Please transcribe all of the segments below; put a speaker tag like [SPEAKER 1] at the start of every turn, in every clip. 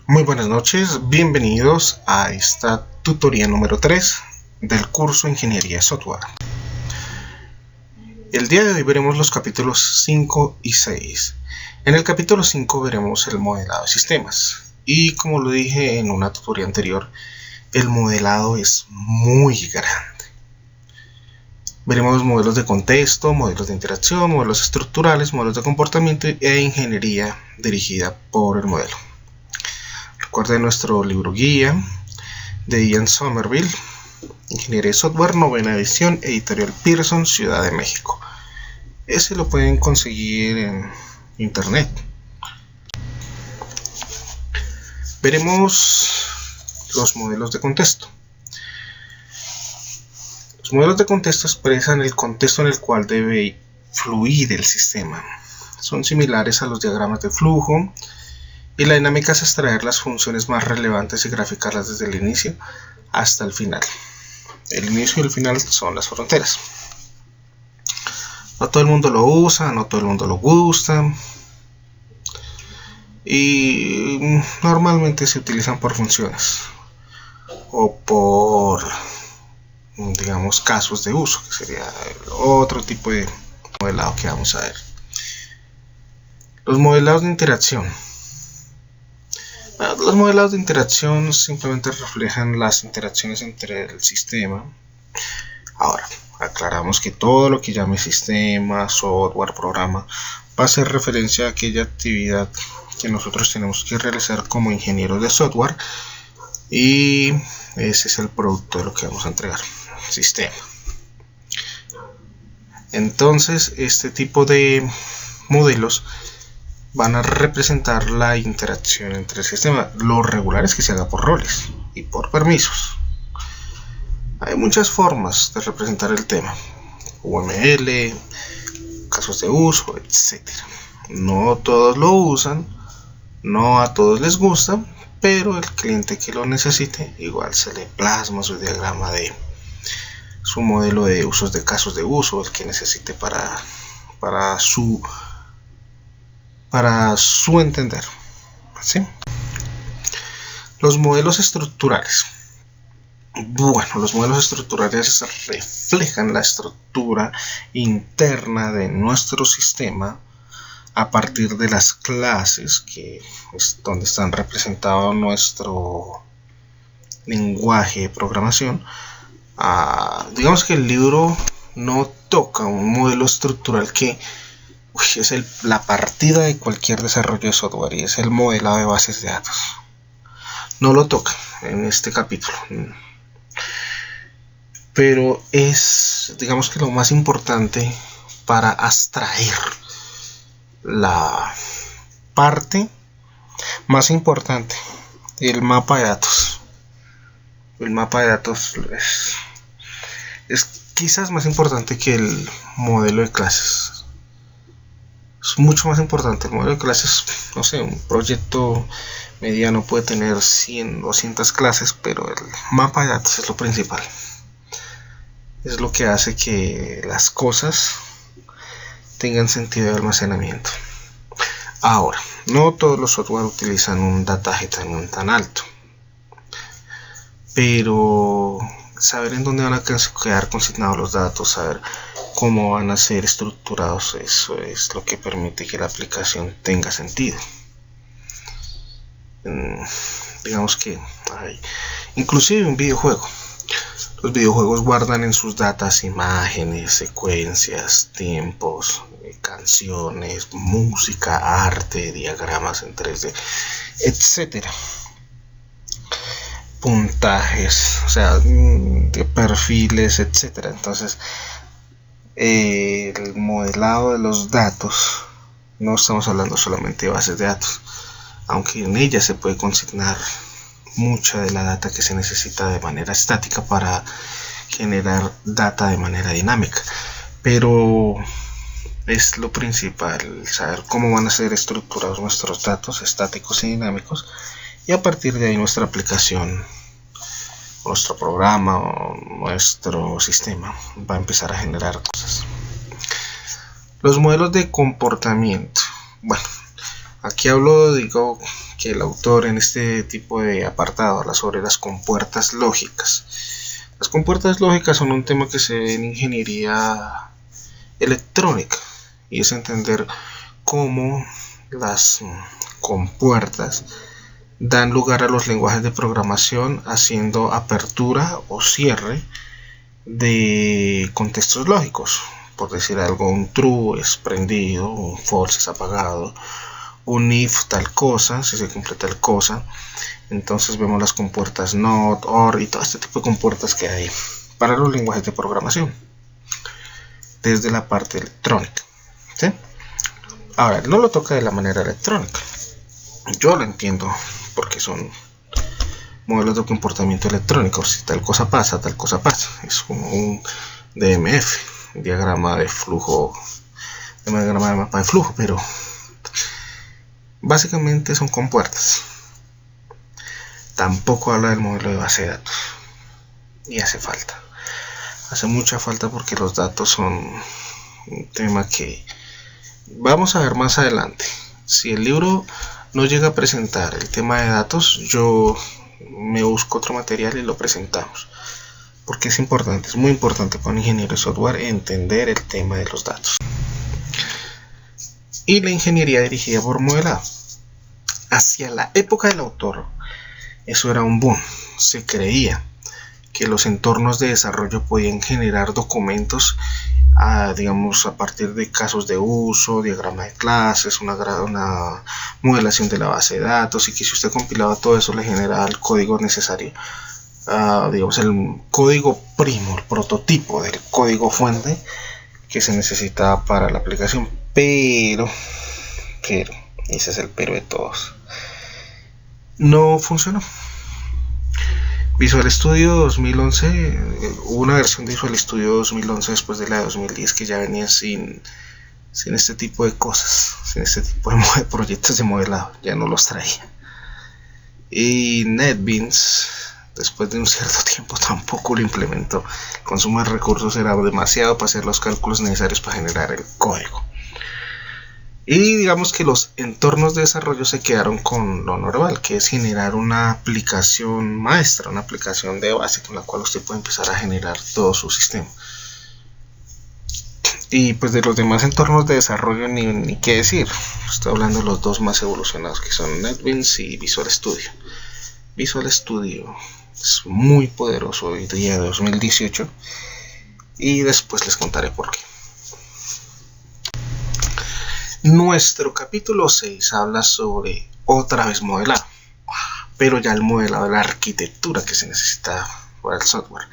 [SPEAKER 1] Muy buenas noches, bienvenidos a esta tutoría número 3 del curso Ingeniería de Software. El día de hoy veremos los capítulos 5 y 6. En el capítulo 5 veremos el modelado de sistemas. Y como lo dije en una tutoría anterior, el modelado es muy grande. Veremos modelos de contexto, modelos de interacción, modelos estructurales, modelos de comportamiento e ingeniería dirigida por el modelo. Recuerden nuestro libro guía de Ian Somerville, Ingeniería de Software, 9ª edición, editorial Pearson, Ciudad de México. Ese lo pueden conseguir en internet. Veremos los modelos de contexto. Los modelos de contexto expresan el contexto en el cual debe fluir el sistema. Son similares a los diagramas de flujo, y la dinámica es extraer las funciones más relevantes y graficarlas desde el inicio hasta el final. El inicio y el final son las fronteras. No todo el mundo lo usa, no todo el mundo lo gusta, y normalmente se utilizan por funciones o por, digamos, casos de uso, que sería otro tipo de modelado que vamos a ver. Los modelados de interacción. Los modelados de interacción simplemente reflejan las interacciones entre el sistema. Ahora, aclaramos que todo lo que llame sistema, software, programa, va a hacer referencia a aquella actividad que nosotros tenemos que realizar como ingenieros de software, y ese es el producto de lo que vamos a entregar, sistema. Entonces, este tipo de modelos van a representar la interacción entre el sistema. Lo regular es que se haga por roles y por permisos. Hay muchas formas de representar el tema: UML, casos de uso, etc. No todos lo usan, no a todos les gusta, pero el cliente que lo necesite igual se le plasma su diagrama de su modelo de usos de casos de uso, el que necesite para su entender, ¿sí? Los modelos estructurales. Bueno, los modelos estructurales reflejan la estructura interna de nuestro sistema a partir de las clases, que es donde están representados nuestro lenguaje de programación. Digamos que el libro no toca un modelo estructural que es la partida de cualquier desarrollo de software, y es el modelado de bases de datos. No lo toca en este capítulo, pero es, digamos que lo más importante para abstraer la parte más importante, el mapa de datos. El mapa de datos es quizás más importante que el modelo de clases. Es mucho más importante. El modelo de clases, no sé, un proyecto mediano puede tener 100, 200 clases, pero el mapa de datos es lo principal. Es lo que hace que las cosas tengan sentido de almacenamiento. Ahora, no todos los software utilizan un dataje tan alto, pero saber en dónde van a quedar consignados los datos, saber cómo van a ser estructurados, eso es lo que permite que la aplicación tenga sentido. Digamos que inclusive un videojuego. Los videojuegos guardan en sus datas imágenes, secuencias, tiempos, canciones, música, arte, diagramas en 3D, etc. Puntajes, o sea, de perfiles, etc. Entonces, el modelado de los datos, no estamos hablando solamente de bases de datos, aunque en ellas se puede consignar mucha de la data que se necesita de manera estática para generar data de manera dinámica, pero es lo principal, saber cómo van a ser estructurados nuestros datos estáticos y dinámicos, y a partir de ahí nuestra aplicación, nuestro programa o nuestro sistema va a empezar a generar cosas. Los modelos de comportamiento. Bueno, Aquí hablo, digo, que el autor en este tipo de apartado habla sobre las compuertas lógicas. Las compuertas lógicas son un tema que se ve en ingeniería electrónica y es entender cómo las compuertas dan lugar a los lenguajes de programación haciendo apertura o cierre de contextos lógicos. Por decir algo, un true es prendido, un false es apagado, un if tal cosa, si se cumple tal cosa. Entonces vemos las compuertas not, or y todo este tipo de compuertas que hay para los lenguajes de programación desde la parte electrónica, ¿sí? Ahora, no lo toca de la manera electrónica. Yo lo entiendo porque son modelos de comportamiento electrónico. Si tal cosa pasa, tal cosa pasa. Es como un DMF, un diagrama de flujo, un diagrama de mapa de flujo, pero básicamente son compuertas. Tampoco habla del modelo de base de datos. Y hace falta. Hace mucha falta porque los datos son un tema que vamos a ver más adelante. Si el libro no llega a presentar el tema de datos, yo me busco otro material y lo presentamos. Porque es importante, es muy importante para un ingeniero de software entender el tema de los datos. Y la ingeniería dirigida por modelado. Hacia la época del autor, eso era un boom. Se creía que los entornos de desarrollo podían generar documentos digamos a partir de casos de uso, diagrama de clases, una modelación de la base de datos, y que si usted compilaba todo eso le generaba el código necesario, digamos el código primo, el prototipo del código fuente que se necesitaba para la aplicación. Pero, ese es el pero de todos, no funcionó. Visual Studio 2011, hubo una versión de Visual Studio 2011 después de la de 2010 que ya venía sin este tipo de cosas, sin este tipo de proyectos de modelado, ya no los traía. Y NetBeans, después de un cierto tiempo, tampoco lo implementó. El consumo de recursos era demasiado para hacer los cálculos necesarios para generar el código. Y digamos que los entornos de desarrollo se quedaron con lo normal, que es generar una aplicación maestra, una aplicación de base con la cual usted puede empezar a generar todo su sistema. Y pues de los demás entornos de desarrollo ni qué decir. Estoy hablando de los dos más evolucionados, que son NetBeans y Visual Studio. Visual Studio es muy poderoso hoy día de 2018 y después les contaré por qué. Nuestro capítulo 6 habla sobre otra vez modelado, pero ya el modelado de la arquitectura que se necesita para el software.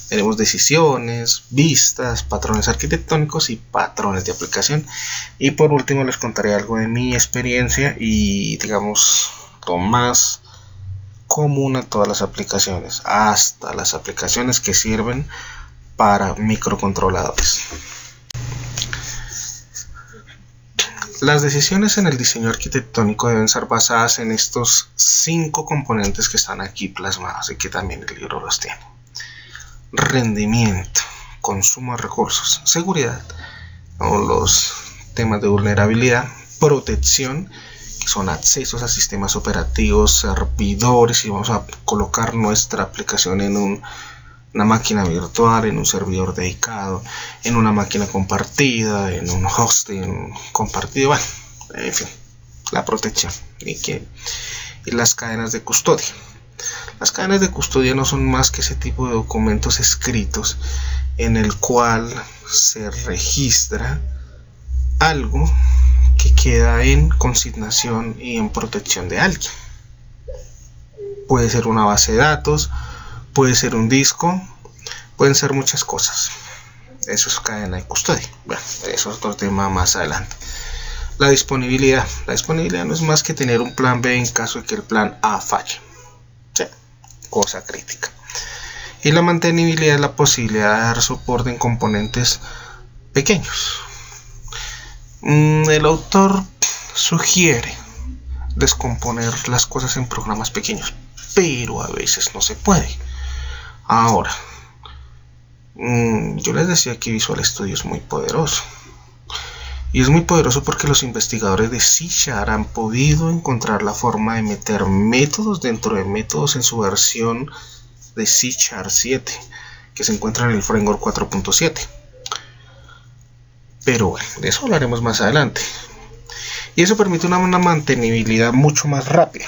[SPEAKER 1] Tenemos decisiones, vistas, patrones arquitectónicos y patrones de aplicación. Y por último les contaré algo de mi experiencia y digamos lo más común a todas las aplicaciones, hasta las aplicaciones que sirven para microcontroladores. Las decisiones en el diseño arquitectónico deben ser basadas en estos 5 componentes que están aquí plasmados y que también el libro los tiene: rendimiento, consumo de recursos, seguridad, o los temas de vulnerabilidad, protección, que son accesos a sistemas operativos, servidores, y vamos a colocar nuestra aplicación en una máquina virtual, en un servidor dedicado, en una máquina compartida, en un hosting compartido, bueno, en fin, la protección y las cadenas de custodia. Las cadenas de custodia no son más que ese tipo de documentos escritos en el cual se registra algo que queda en consignación y en protección de alguien. Puede ser una base de datos, puede ser un disco, pueden ser muchas cosas. Eso es cadena de custodia. Bueno, eso es otro tema más adelante. La disponibilidad. La disponibilidad no es más que tener un plan B en caso de que el plan A falle. Sí, cosa crítica. Y la mantenibilidad es la posibilidad de dar soporte en componentes pequeños. El autor sugiere descomponer las cosas en programas pequeños, pero a veces no se puede. Ahora, yo les decía que Visual Studio es muy poderoso. Y es muy poderoso porque los investigadores de C# han podido encontrar la forma de meter métodos dentro de métodos en su versión de C# 7, que se encuentra en el framework 4.7. Pero bueno, de eso hablaremos más adelante. Y eso permite una mantenibilidad mucho más rápida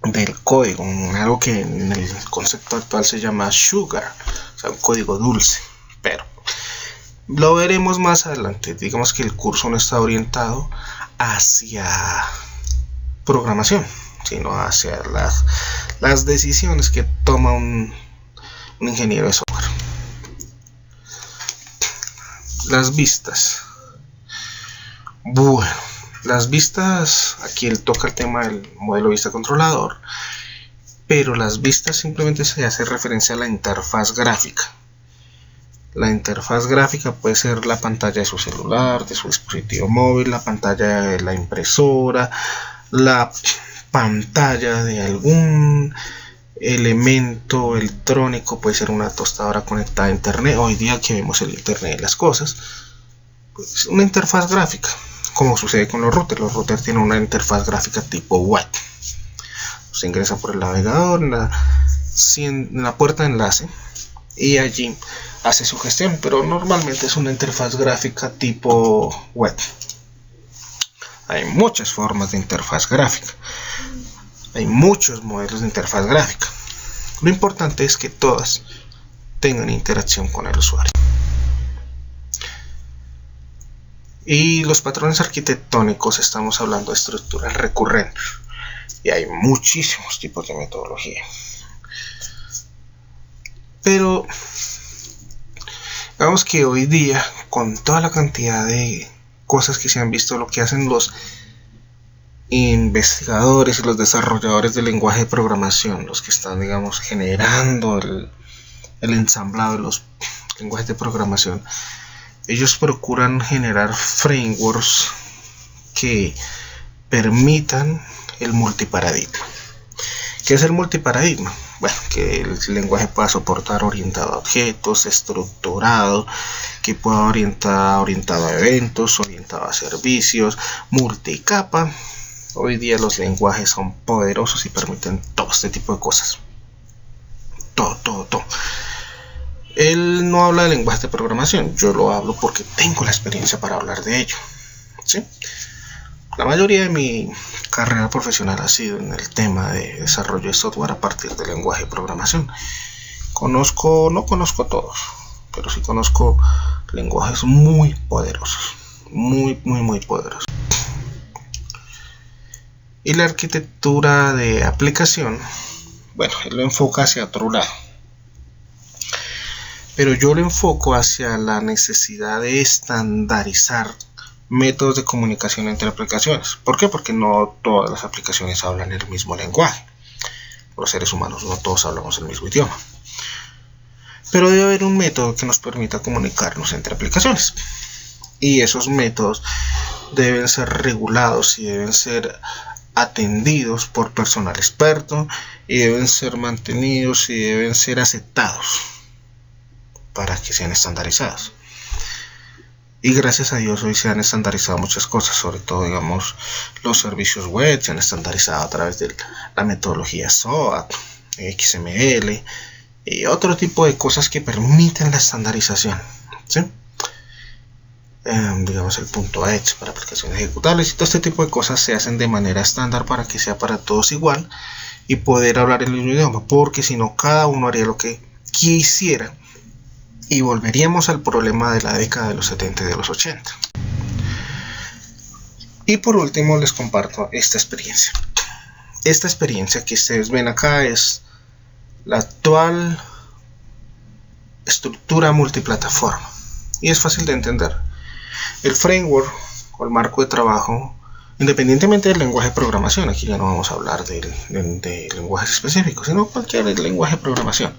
[SPEAKER 1] del código, algo que en el concepto actual se llama sugar, o sea, un código dulce. Pero lo veremos más adelante. Digamos que el curso no está orientado hacia programación, sino hacia las decisiones que toma un ingeniero de software. Las vistas. Bueno, las vistas, aquí él toca el tema del modelo vista controlador, pero las vistas simplemente se hace referencia a la interfaz gráfica. La interfaz gráfica puede ser la pantalla de su celular, de su dispositivo móvil, la pantalla de la impresora, la pantalla de algún elemento electrónico, puede ser una tostadora conectada a internet. Hoy día que vemos el internet de las cosas, pues una interfaz gráfica, como sucede con los routers. Los routers tienen una interfaz gráfica tipo web. Se ingresa por el navegador en la puerta de enlace y allí hace su gestión, pero normalmente es una interfaz gráfica tipo web. Hay muchas formas de interfaz gráfica, hay muchos modelos de interfaz gráfica. Lo importante es que todas tengan interacción con el usuario. Y los patrones arquitectónicos, estamos hablando de estructuras recurrentes, y hay muchísimos tipos de metodología. Pero digamos que hoy día, con toda la cantidad de cosas que se han visto, lo que hacen los investigadores y los desarrolladores del lenguaje de programación, los que están, digamos, generando el ensamblado de los lenguajes de programación, ellos procuran generar frameworks que permitan el multiparadigma. ¿Qué es el multiparadigma? Bueno, que el lenguaje pueda soportar orientado a objetos, estructurado, que pueda orientado a eventos, orientado a servicios, multicapa. Hoy día los lenguajes son poderosos y permiten todo este tipo de cosas. Todo. Él no habla de lenguajes de programación, yo lo hablo porque tengo la experiencia para hablar de ello, ¿sí? La mayoría de mi carrera profesional ha sido en el tema de desarrollo de software a partir del lenguaje de programación. No conozco todos, pero sí conozco lenguajes muy poderosos, muy poderosos. Y la arquitectura de aplicación, bueno, él lo enfoca hacia otro lado, pero yo lo enfoco hacia la necesidad de estandarizar métodos de comunicación entre aplicaciones. ¿Por qué? Porque no todas las aplicaciones hablan el mismo lenguaje. Los seres humanos no todos hablamos el mismo idioma. Pero debe haber un método que nos permita comunicarnos entre aplicaciones. Y esos métodos deben ser regulados y deben ser atendidos por personal experto y deben ser mantenidos y deben ser aceptados para que sean estandarizados. Y gracias a Dios hoy se han estandarizado muchas cosas, sobre todo, digamos, los servicios web se han estandarizado a través de la metodología SOAP, XML y otro tipo de cosas que permiten la estandarización, ¿sí? Digamos el .edge para aplicaciones ejecutables y todo este tipo de cosas se hacen de manera estándar para que sea para todos igual y poder hablar el mismo idioma, porque si no cada uno haría lo que quisiera y volveríamos al problema de la década de los 70 y de los 80. Y por último les comparto esta experiencia. Esta experiencia que ustedes ven acá es la actual estructura multiplataforma y es fácil de entender. El framework o el marco de trabajo, independientemente del lenguaje de programación, aquí ya no vamos a hablar de lenguajes específicos, sino cualquier lenguaje de programación.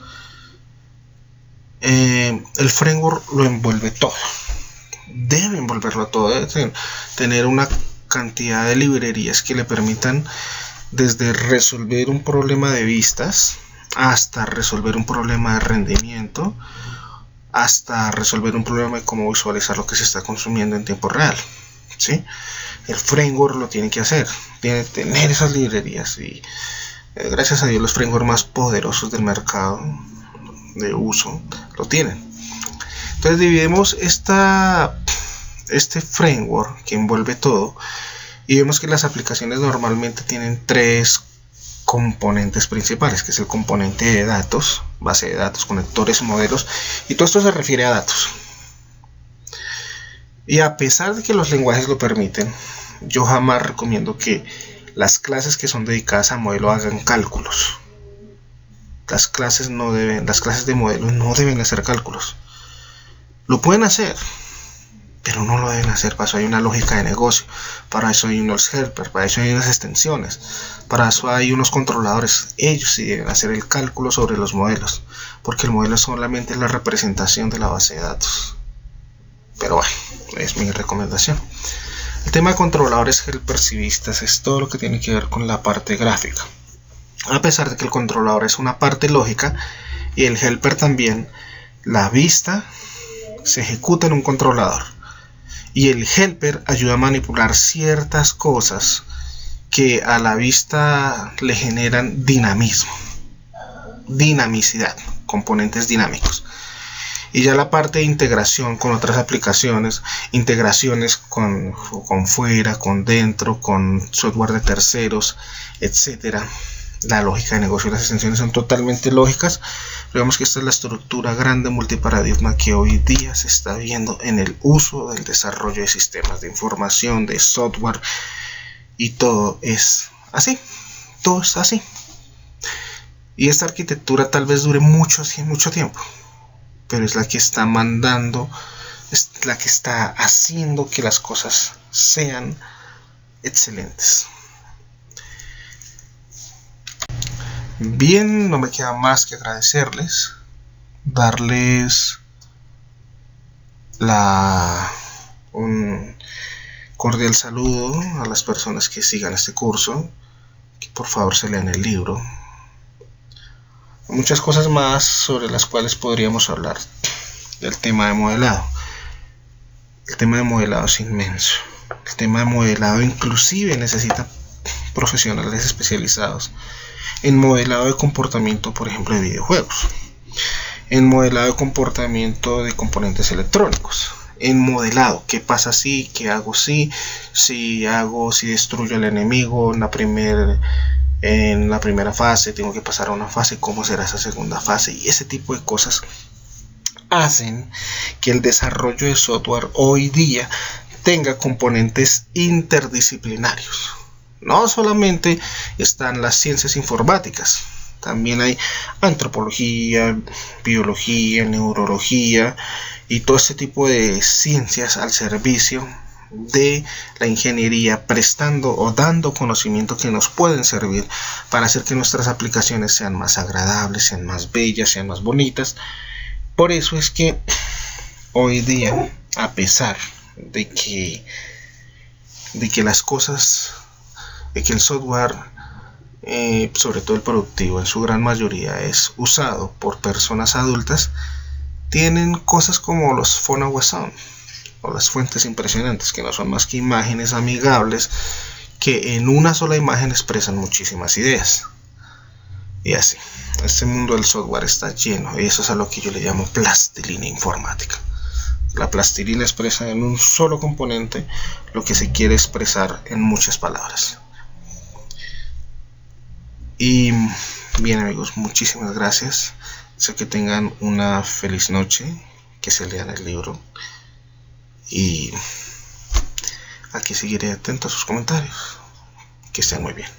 [SPEAKER 1] El framework lo envuelve todo, debe envolverlo todo, debe tener una cantidad de librerías que le permitan desde resolver un problema de vistas hasta resolver un problema de rendimiento, hasta resolver un problema de cómo visualizar lo que se está consumiendo en tiempo real, ¿sí? El framework lo tiene que hacer, tiene que tener esas librerías y gracias a Dios los frameworks más poderosos del mercado de uso lo tienen. Entonces dividimos este framework que envuelve todo y vemos que las aplicaciones normalmente tienen tres componentes principales, que es el componente de datos, base de datos, conectores, modelos, y todo esto se refiere a datos. Y a pesar de que los lenguajes lo permiten, yo jamás recomiendo que las clases que son dedicadas a modelo hagan cálculos. Las clases de modelo no deben hacer cálculos. Lo pueden hacer, pero no lo deben hacer. Para eso hay una lógica de negocio, para eso hay unos helpers, para eso hay unas extensiones, para eso hay unos controladores. Ellos sí deben hacer el cálculo sobre los modelos, porque el modelo es solamente la representación de la base de datos. Pero bueno, es mi recomendación. El tema de controladores helpers y vistas es todo lo que tiene que ver con la parte gráfica. A pesar de que el controlador es una parte lógica y el helper también, la vista se ejecuta en un controlador y el helper ayuda a manipular ciertas cosas que a la vista le generan dinamismo, dinamicidad, componentes dinámicos. Y ya la parte de integración con otras aplicaciones, integraciones con fuera, con dentro, con software de terceros, etcétera. La lógica de negocio y las extensiones son totalmente lógicas. Digamos que esta es la estructura grande multiparadigma que hoy día se está viendo en el uso del desarrollo de sistemas de información, de software, y todo es así. Todo es así. Y esta arquitectura tal vez dure mucho tiempo, pero es la que está mandando, es la que está haciendo que las cosas sean excelentes. Bien, no me queda más que agradecerles, darles un cordial saludo a las personas que sigan este curso, que por favor se lean el libro. Muchas cosas más sobre las cuales podríamos hablar del tema de modelado. El tema de modelado es inmenso. El tema de modelado inclusive necesita profesionales especializados en modelado de comportamiento, por ejemplo, de videojuegos, en modelado de comportamiento de componentes electrónicos, en modelado, qué pasa si, qué hago si destruyo al enemigo en la primera fase, tengo que pasar a una fase, cómo será esa segunda fase, y ese tipo de cosas hacen que el desarrollo de software hoy día tenga componentes interdisciplinarios. No solamente están las ciencias informáticas, también hay antropología, biología, neurología y todo este tipo de ciencias al servicio de la ingeniería, prestando o dando conocimiento que nos pueden servir para hacer que nuestras aplicaciones sean más agradables, sean más bellas, sean más bonitas. Por eso es que hoy día, a pesar de que las cosas, de que el software, sobre todo el productivo, en su gran mayoría es usado por personas adultas, tienen cosas como los Phonaway Sound o las fuentes impresionantes, que no son más que imágenes amigables que en una sola imagen expresan muchísimas ideas. Y así, este mundo del software está lleno, y eso es a lo que yo le llamo plastilina informática. La plastilina expresa en un solo componente lo que se quiere expresar en muchas palabras. Y bien, amigos, muchísimas gracias. Sé que tengan una feliz noche, que se lean el libro, y aquí seguiré atento a sus comentarios. Que estén muy bien.